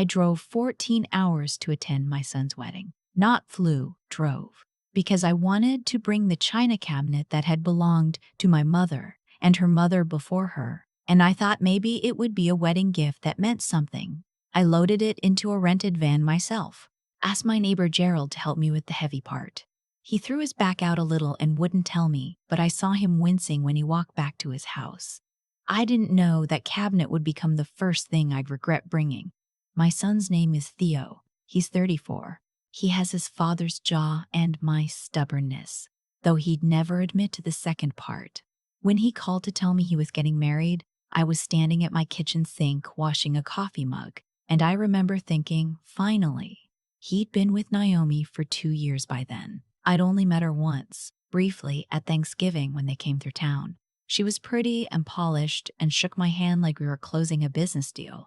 I drove 14 hours to attend my son's wedding. Not flew, drove. Because I wanted to bring the china cabinet that had belonged to my mother and her mother before her, and I thought maybe it would be a wedding gift that meant something. I loaded it into a rented van myself. Asked my neighbor Gerald to help me with the heavy part. He threw his back out a little and wouldn't tell me, but I saw him wincing when he walked back to his house. I didn't know that cabinet would become the first thing I'd regret bringing. My son's name is Theo. He's 34. He has his father's jaw and my stubbornness, though he'd never admit to the second part. When he called to tell me he was getting married, I was standing at my kitchen sink washing a coffee mug, and I remember thinking, finally. He'd been with Naomi for 2 years by then. I'd only met her once, briefly, at Thanksgiving when they came through town. She was pretty and polished and shook my hand like we were closing a business deal.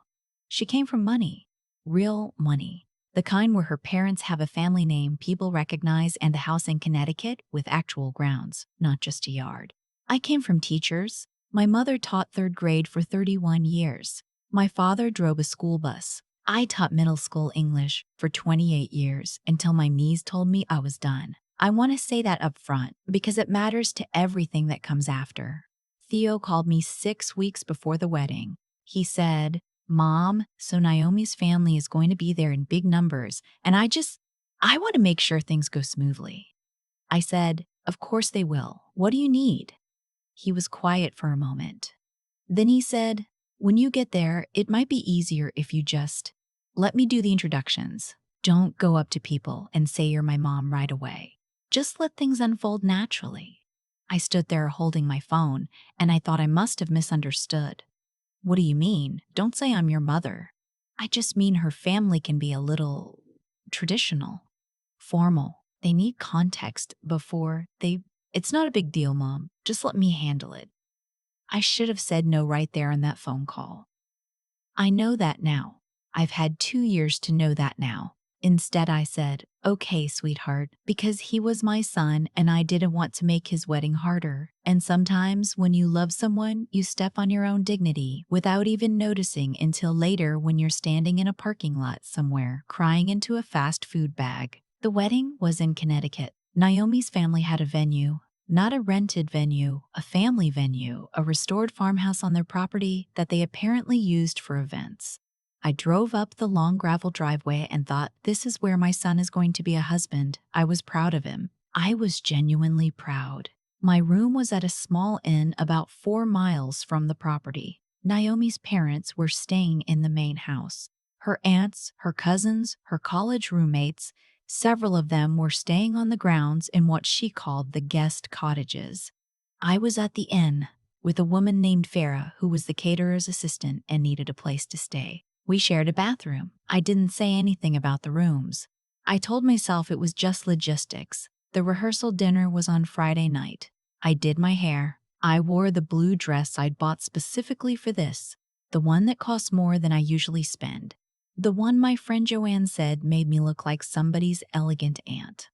She came from money. Real money. The kind where her parents have a family name people recognize and a house in Connecticut with actual grounds, not just a yard. I came from teachers. My mother taught 3rd grade for 31 years. My father drove a school bus. I taught middle school English for 28 years until my knees told me I was done. I want to say that up front because it matters to everything that comes after. Theo called me 6 weeks before the wedding. He said, "Mom, so Naomi's family is going to be there in big numbers, and I want to make sure things go smoothly." I said, "Of course they will. What do you need?" He was quiet for a moment. Then he said, "When you get there, it might be easier if you just let me do the introductions. Don't go up to people and say you're my mom right away. Just let things unfold naturally." I stood there holding my phone, and I thought I must have misunderstood. "What do you mean? Don't say I'm your mother." "I just mean her family can be a little traditional, formal. They need context before they. It's not a big deal, Mom. Just let me handle it." I should have said no right there in that phone call. I know that now. I've had 2 years to know that now. Instead, I said, "Okay, sweetheart," because he was my son and I didn't want to make his wedding harder. And sometimes when you love someone, you step on your own dignity without even noticing until later when you're standing in a parking lot somewhere, crying into a fast food bag. The wedding was in Connecticut. Naomi's family had a venue. Not a rented venue, a family venue, a restored farmhouse on their property that they apparently used for events. I drove up the long gravel driveway and thought, this is where my son is going to be a husband. I was proud of him. I was genuinely proud. My room was at a small inn about 4 miles from the property. Naomi's parents were staying in the main house. Her aunts, her cousins, her college roommates, several of them were staying on the grounds in what she called the guest cottages. I was at the inn with a woman named Farah who was the caterer's assistant and needed a place to stay. We shared a bathroom. I didn't say anything about the rooms. I told myself it was just logistics. The rehearsal dinner was on Friday night. I did my hair. I wore the blue dress I'd bought specifically for this, the one that costs more than I usually spend. The one my friend Joanne said made me look like somebody's elegant aunt.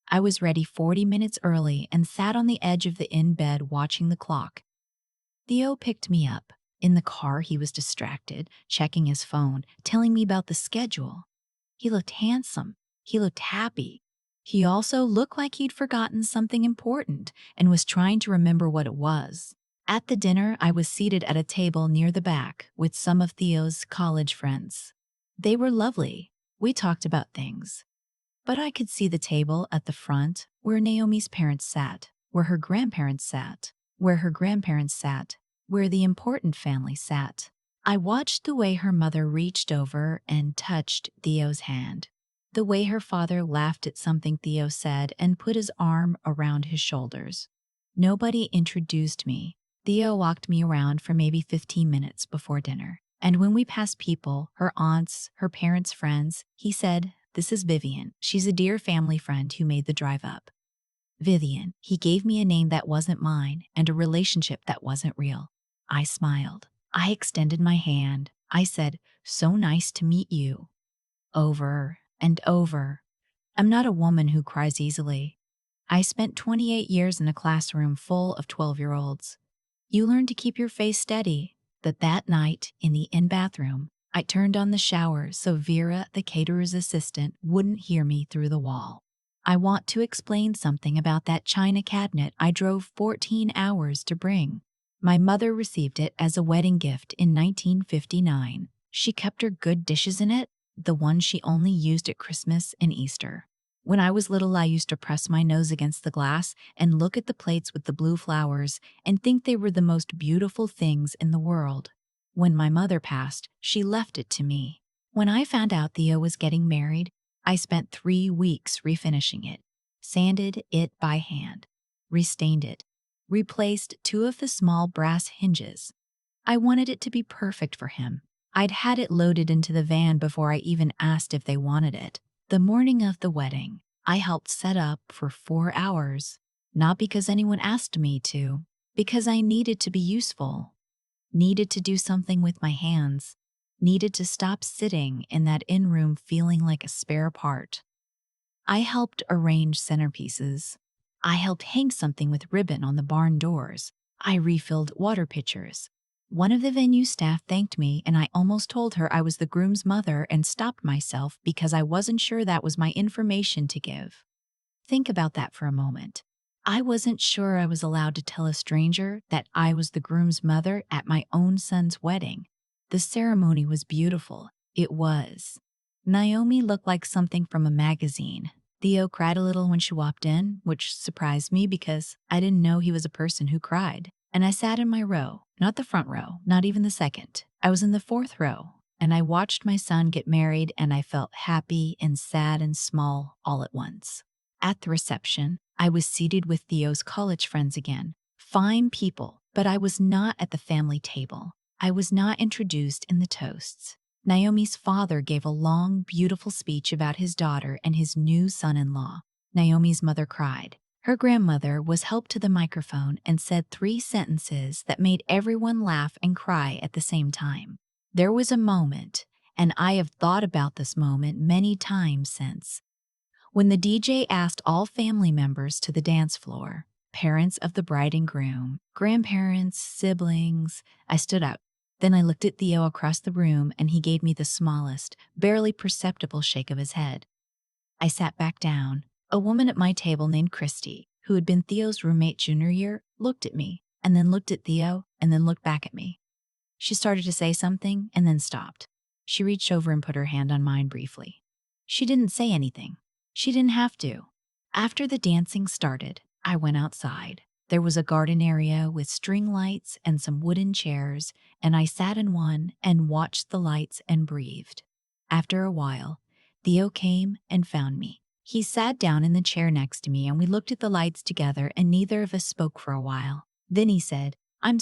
I was ready 40 minutes early and sat on the edge of the inn bed watching the clock. Theo picked me up. In the car, he was distracted, checking his phone, telling me about the schedule. He looked handsome. He looked happy. He also looked like he'd forgotten something important and was trying to remember what it was. At the dinner, I was seated at a table near the back with some of Theo's college friends. They were lovely. We talked about things. But I could see the table at the front where Naomi's parents sat, where her grandparents sat, where her grandparents sat, where the important family sat. I watched the way her mother reached over and touched Theo's hand, the way her father laughed at something Theo said and put his arm around his shoulders. Nobody introduced me. Theo walked me around for maybe 15 minutes before dinner. And when we passed people, her aunts, her parents' friends, he said, "This is Vivian. She's a dear family friend who made the drive up." Vivian. He gave me a name that wasn't mine and a relationship that wasn't real. I smiled. I extended my hand. I said, "So nice to meet you." Over and over. I'm not a woman who cries easily. I spent 28 years in a classroom full of 12-year-olds. You learn to keep your face steady. But that night, in the inn bathroom, I turned on the shower so Vera, the caterer's assistant, wouldn't hear me through the wall. I want to explain something about that china cabinet I drove 14 hours to bring. My mother received it as a wedding gift in 1959. She kept her good dishes in it, the ones she only used at Christmas and Easter. When I was little, I used to press my nose against the glass and look at the plates with the blue flowers and think they were the most beautiful things in the world. When my mother passed, she left it to me. When I found out Theo was getting married, I spent 3 weeks refinishing it, sanded it by hand, restained it, replaced 2 of the small brass hinges. I wanted it to be perfect for him. I'd had it loaded into the van before I even asked if they wanted it. The morning of the wedding, I helped set up for 4 hours, not because anyone asked me to, because I needed to be useful, needed to do something with my hands, needed to stop sitting in that in-room feeling like a spare part. I helped arrange centerpieces. I helped hang something with ribbon on the barn doors. I refilled water pitchers. One of the venue staff thanked me, and I almost told her I was the groom's mother and stopped myself because I wasn't sure that was my information to give. Think about that for a moment. I wasn't sure I was allowed to tell a stranger that I was the groom's mother at my own son's wedding. The ceremony was beautiful. It was. Naomi looked like something from a magazine. Theo cried a little when she walked in, which surprised me because I didn't know he was a person who cried. And I sat in my row, not the front row, not even the second. I was in the 4th row, and I watched my son get married, and I felt happy and sad and small all at once. At the reception, I was seated with Theo's college friends again. Fine people, but I was not at the family table. I was not introduced in the toasts. Naomi's father gave a long, beautiful speech about his daughter and his new son-in-law. Naomi's mother cried. Her grandmother was helped to the microphone and said 3 sentences that made everyone laugh and cry at the same time. There was a moment, and I have thought about this moment many times since, when the DJ asked all family members to the dance floor, parents of the bride and groom, grandparents, siblings. I stood up. Then I looked at Theo across the room, and he gave me the smallest, barely perceptible shake of his head. I sat back down. A woman at my table named Christy, who had been Theo's roommate junior year, looked at me, and then looked at Theo, and then looked back at me. She started to say something, and then stopped. She reached over and put her hand on mine briefly. She didn't say anything. She didn't have to. After the dancing started, I went outside. There was a garden area with string lights and some wooden chairs, and I sat in one and watched the lights and breathed. After a while, Theo came and found me. He sat down in the chair next to me, and we looked at the lights together, and neither of us spoke for a while. Then he said, I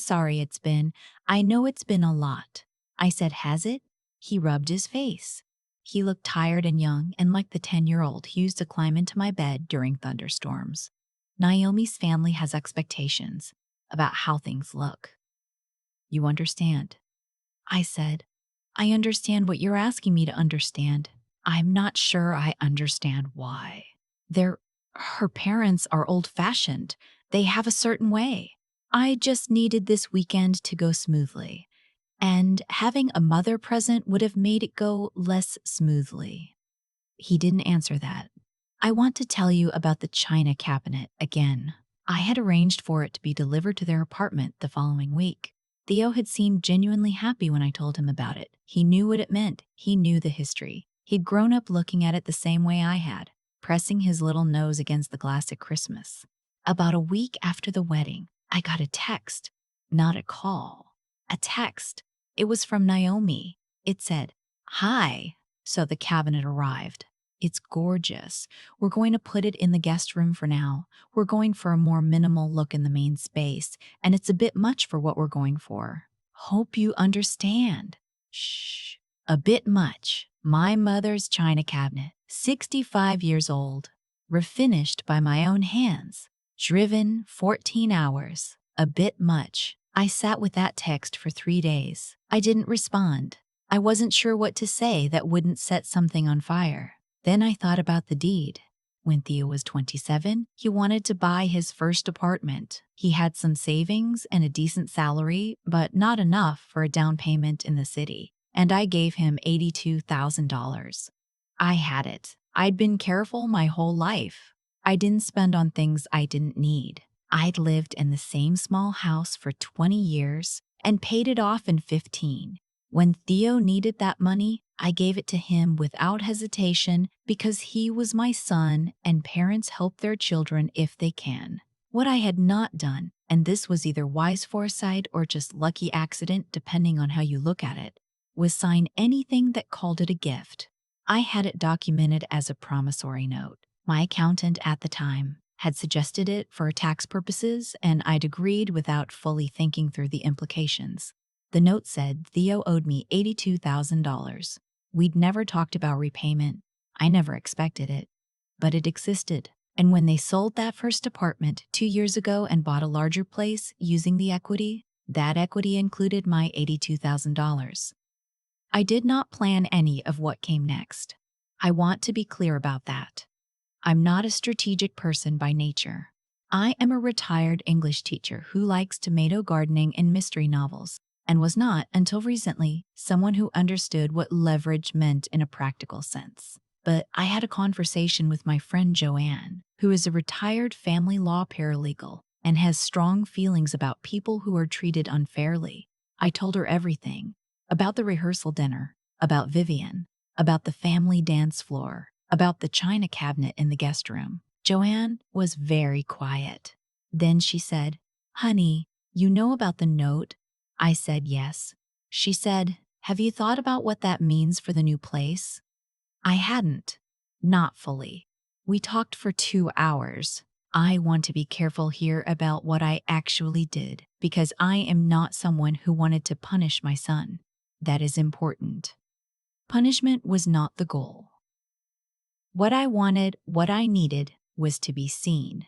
know it's been a lot. I said, has it? He rubbed his face. He looked tired and young, and like the 10-year-old he used to climb into my bed during thunderstorms. Naomi's family has expectations about how things look. You understand? I said, I understand what you're asking me to understand. I'm not sure I understand why. Her parents are old-fashioned. They have a certain way. I just needed this weekend to go smoothly, and having a mother present would have made it go less smoothly. He didn't answer that. I want to tell you about the china cabinet again. I had arranged for it to be delivered to their apartment the following week. Theo had seemed genuinely happy when I told him about it. He knew what it meant. He knew the history. He'd grown up looking at it the same way I had, pressing his little nose against the glass at Christmas. About a week after the wedding, I got a text, not a call, a text. It was from Naomi. It said, Hi. So the cabinet arrived. It's gorgeous. We're going to put it in the guest room for now. We're going for a more minimal look in the main space, and it's a bit much for what we're going for. Hope you understand. Shh. A bit much. My mother's china cabinet, 65 years old, refinished by my own hands, driven 14 hours. A bit much. I sat with that text for 3 days. I didn't respond. I wasn't sure what to say that wouldn't set something on fire. Then I thought about the deed. When Theo was 27, he wanted to buy his first apartment. He had some savings and a decent salary, but not enough for a down payment in the city. and I gave him $82,000. I had it. I'd been careful my whole life. I didn't spend on things I didn't need. I'd lived in the same small house for 20 years and paid it off in 15. When Theo needed that money, I gave it to him without hesitation because he was my son and parents help their children if they can. What I had not done, and this was either wise foresight or just lucky accident depending on how you look at it, was sign anything that called it a gift. I had it documented as a promissory note. My accountant at the time had suggested it for tax purposes, and I'd agreed without fully thinking through the implications. The note said Theo owed me $82,000. We'd never talked about repayment. I never expected it. But it existed. And when they sold that first apartment 2 years ago and bought a larger place using the equity, that equity included my $82,000. I did not plan any of what came next. I want to be clear about that. I'm not a strategic person by nature. I am a retired English teacher who likes tomato gardening and mystery novels, and was not, until recently, someone who understood what leverage meant in a practical sense. But I had a conversation with my friend Joanne, who is a retired family law paralegal and has strong feelings about people who are treated unfairly. I told her everything about the rehearsal dinner, about Vivian, about the family dance floor, about the china cabinet in the guest room. Joanne was very quiet. Then she said, "Honey, you know about the note?" I said yes. She said, "Have you thought about what that means for the new place?" I hadn't. Not fully. We talked for 2 hours. I want to be careful here about what I actually did, because I am not someone who wanted to punish my son. That is important. Punishment was not the goal. What I wanted, what I needed, was to be seen,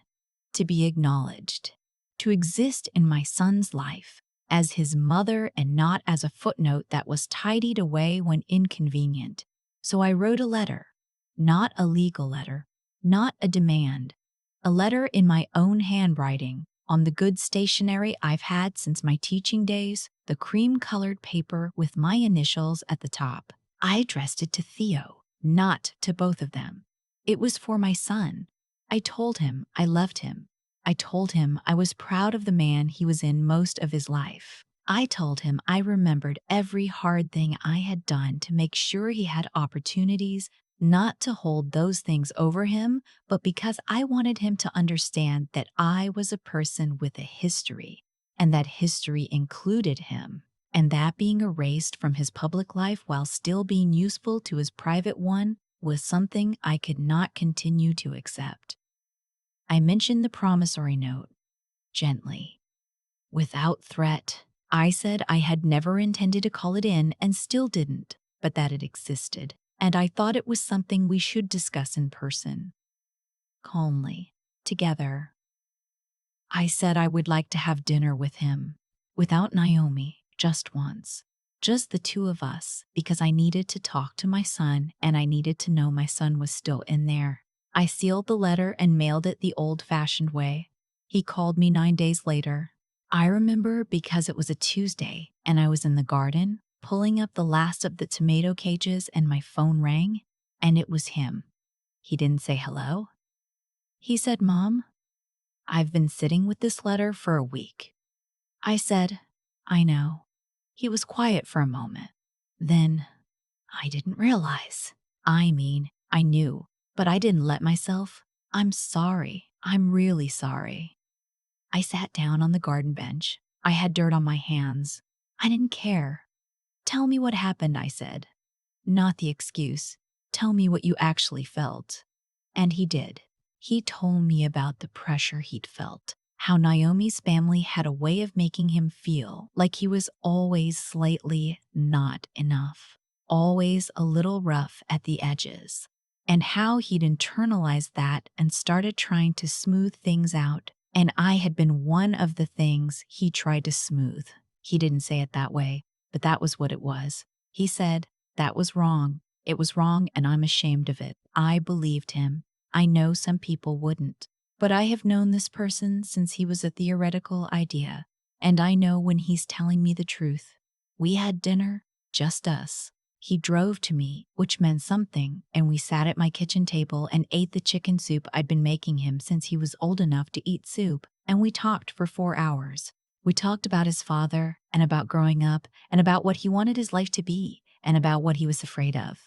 to be acknowledged, to exist in my son's life as his mother and not as a footnote that was tidied away when inconvenient. So I wrote a letter, not a legal letter, not a demand, a letter in my own handwriting on the good stationery I've had since my teaching days, the cream-colored paper with my initials at the top. I addressed it to Theo, not to both of them. It was for my son. I told him I loved him. I told him I was proud of the man he was in most of his life. I told him I remembered every hard thing I had done to make sure he had opportunities, not to hold those things over him, but because I wanted him to understand that I was a person with a history, and that history included him, and that being erased from his public life while still being useful to his private one was something I could not continue to accept. I mentioned the promissory note, gently, without threat. I said I had never intended to call it in and still didn't, but that it existed, and I thought it was something we should discuss in person. Calmly, together. I said I would like to have dinner with him, without Naomi, just once. Just the two of us, because I needed to talk to my son and I needed to know my son was still in there. I sealed the letter and mailed it the old-fashioned way. He called me 9 days later. I remember because it was a Tuesday and I was in the garden, pulling up the last of the tomato cages and my phone rang, and it was him. He didn't say hello. He said, "Mom, I've been sitting with this letter for a week." I said, "I know." He was quiet for a moment. Then, "I didn't realize. I mean, I knew, but I didn't let myself. I'm sorry. I'm really sorry." I sat down on the garden bench. I had dirt on my hands. I didn't care. "Tell me what happened," I said. "Not the excuse. Tell me what you actually felt." And he did. He told me about the pressure he'd felt, how Naomi's family had a way of making him feel like he was always slightly not enough, always a little rough at the edges, and how he'd internalized that and started trying to smooth things out. And I had been one of the things he tried to smooth. He didn't say it that way, but that was what it was. He said, "That was wrong. It was wrong and I'm ashamed of it." I believed him. I know some people wouldn't. But I have known this person since he was a theoretical idea, and I know when he's telling me the truth. We had dinner. just us. He drove to me, which meant something, and we sat at my kitchen table and ate the chicken soup I'd been making him since he was old enough to eat soup, and we talked for 4 hours. We talked about his father, and about growing up, and about what he wanted his life to be, and about what he was afraid of.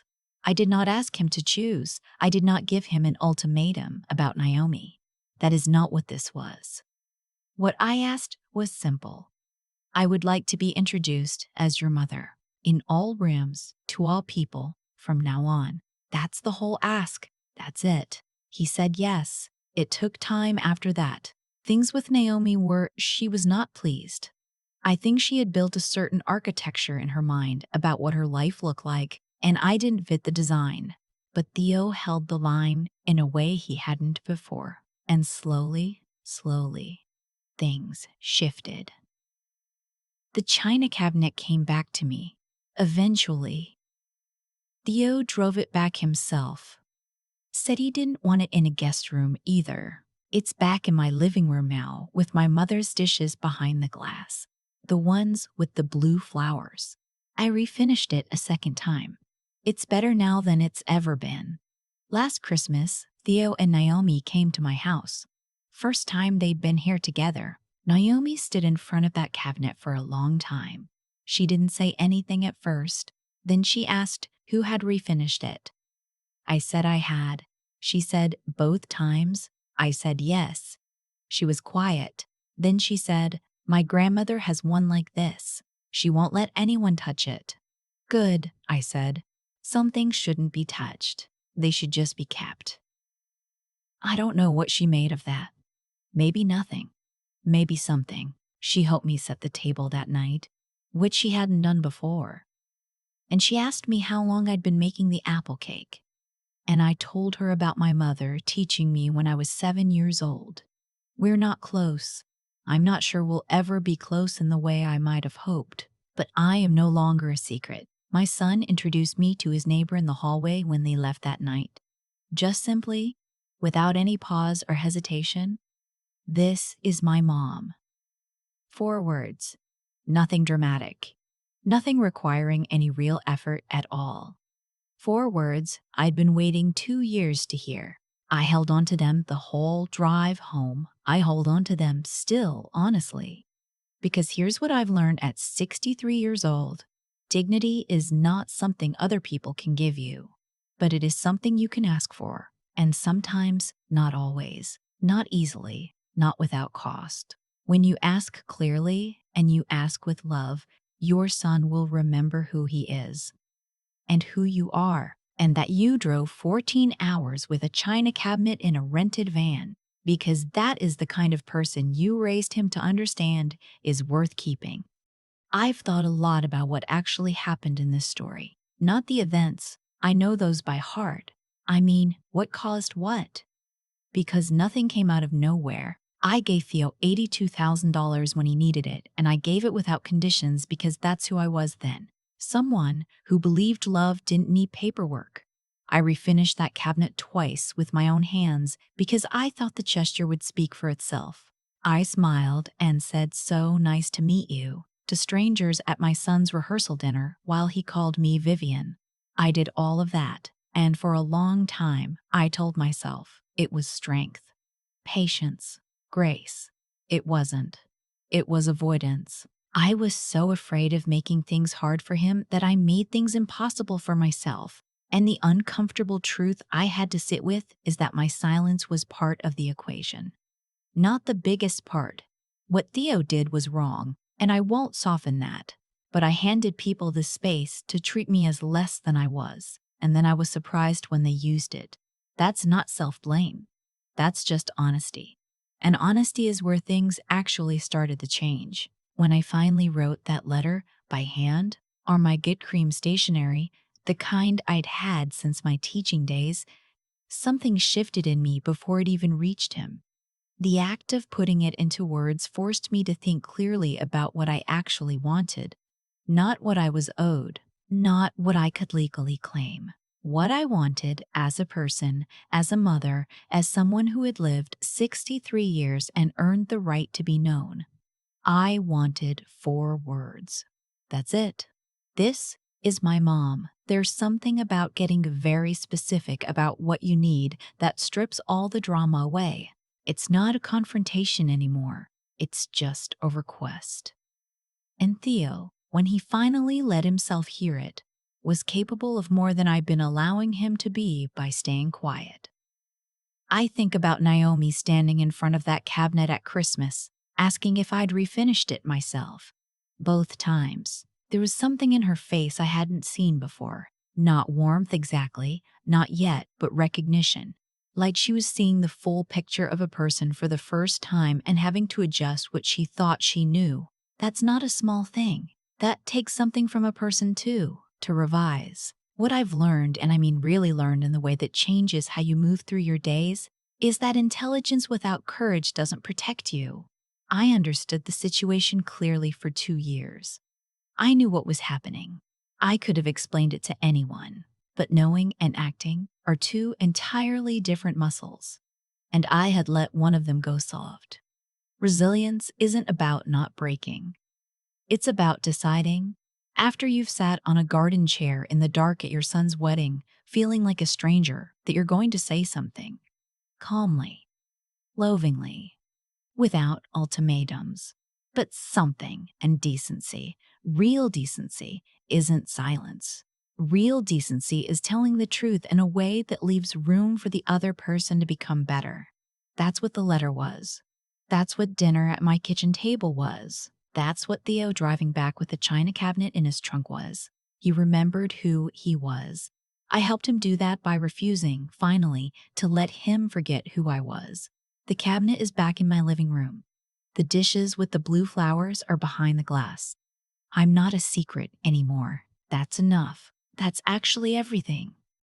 I did not ask him to choose. I did not give him an ultimatum about Naomi. That is not what this was. What I asked was simple. I would like to be introduced as your mother, in all rooms, to all people, from now on. That's the whole ask. That's it. He said yes. It took time after that. Things with Naomi were, she was not pleased. I think she had built a certain architecture in her mind about what her life looked like, and I didn't fit the design. But Theo held the line in a way he hadn't before. And slowly, things shifted. The china cabinet came back to me. Eventually, Theo drove it back himself. Said he didn't want it in a guest room either. It's back in my living room now, with my mother's dishes behind the glass. The ones with the blue flowers. I refinished it a second time. It's better now than it's ever been. Last Christmas, Theo and Naomi came to my house. First time they'd been here together. Naomi stood in front of that cabinet for a long time. She didn't say anything at first. Then she asked who had refinished it. I said I had. She said both times. I said yes. She was quiet. Then she said, my grandmother has one like this. She won't let anyone touch it. Good, I said. Some things shouldn't be touched. They should just be kept. I don't know what she made of that. Maybe nothing. Maybe something. She helped me set the table that night, which she hadn't done before. And she asked me how long I'd been making the apple cake. And I told her about my mother teaching me when I was 7 years old. We're not close. I'm not sure we'll ever be close in the way I might have hoped. But I am no longer a secret. My son introduced me to his neighbor in the hallway when they left that night. Just simply, without any pause or hesitation, this is my mom. 4 words. Nothing dramatic. Nothing requiring any real effort at all. 4 words I'd been waiting 2 years to hear. I held on to them the whole drive home. I hold on to them still, honestly. Because here's what I've learned at 63 years old. Dignity is not something other people can give you, but it is something you can ask for, and sometimes not always, not easily, not without cost. When you ask clearly and you ask with love, your son will remember who he is and who you are, and that you drove 14 hours with a china cabinet in a rented van, because that is the kind of person you raised him to understand is worth keeping. I've thought a lot about what actually happened in this story, not the events. I know those by heart. I mean, what caused what? Because nothing came out of nowhere. I gave Theo $82,000 when he needed it, and I gave it without conditions because that's who I was then. Someone who believed love didn't need paperwork. I refinished that cabinet twice with my own hands because I thought the gesture would speak for itself. I smiled and said, "So nice to meet you," to strangers at my son's rehearsal dinner while he called me Vivian. I did all of that, and for a long time, I told myself it was strength, patience, grace. It wasn't. It was avoidance. I was so afraid of making things hard for him that I made things impossible for myself. And the uncomfortable truth I had to sit with is that my silence was part of the equation. Not the biggest part. What Theo did was wrong, and I won't soften that. But I handed people the space to treat me as less than I was, and then I was surprised when they used it. That's not self-blame. That's just honesty. And honesty is where things actually started to change. When I finally wrote that letter by hand on my Get Cream stationery, the kind I'd had since my teaching days, something shifted in me before it even reached him. The act of putting it into words forced me to think clearly about what I actually wanted, not what I was owed, not what I could legally claim. What I wanted as a person, as a mother, as someone who had lived 63 years and earned the right to be known. I wanted 4 words. That's it. This is my mom. There's something about getting very specific about what you need that strips all the drama away. It's not a confrontation anymore. It's just a request. And Theo, when he finally let himself hear it, was capable of more than I'd been allowing him to be by staying quiet. I think about Naomi standing in front of that cabinet at Christmas, asking if I'd refinished it myself. Both times, there was something in her face I hadn't seen before. Not warmth exactly, not yet, but recognition. Like she was seeing the full picture of a person for the first time and having to adjust what she thought she knew. That's not a small thing. That takes something from a person too, to revise. What I've learned, and I mean really learned in the way that changes how you move through your days, is that intelligence without courage doesn't protect you. I understood the situation clearly for 2 years. I knew what was happening. I could have explained it to anyone, but knowing and acting are two entirely different muscles, and I had let one of them go soft. Resilience isn't about not breaking. It's about deciding, after you've sat on a garden chair in the dark at your son's wedding, feeling like a stranger, that you're going to say something. Calmly, lovingly, without ultimatums. But something and decency, real decency, isn't silence. Real decency is telling the truth in a way that leaves room for the other person to become better. That's what the letter was. That's what dinner at my kitchen table was. That's what Theo driving back with the china cabinet in his trunk was. He remembered who he was. I helped him do that by refusing, finally, to let him forget who I was. The cabinet is back in my living room. The dishes with the blue flowers are behind the glass. I'm not a secret anymore. That's enough. That's actually everything.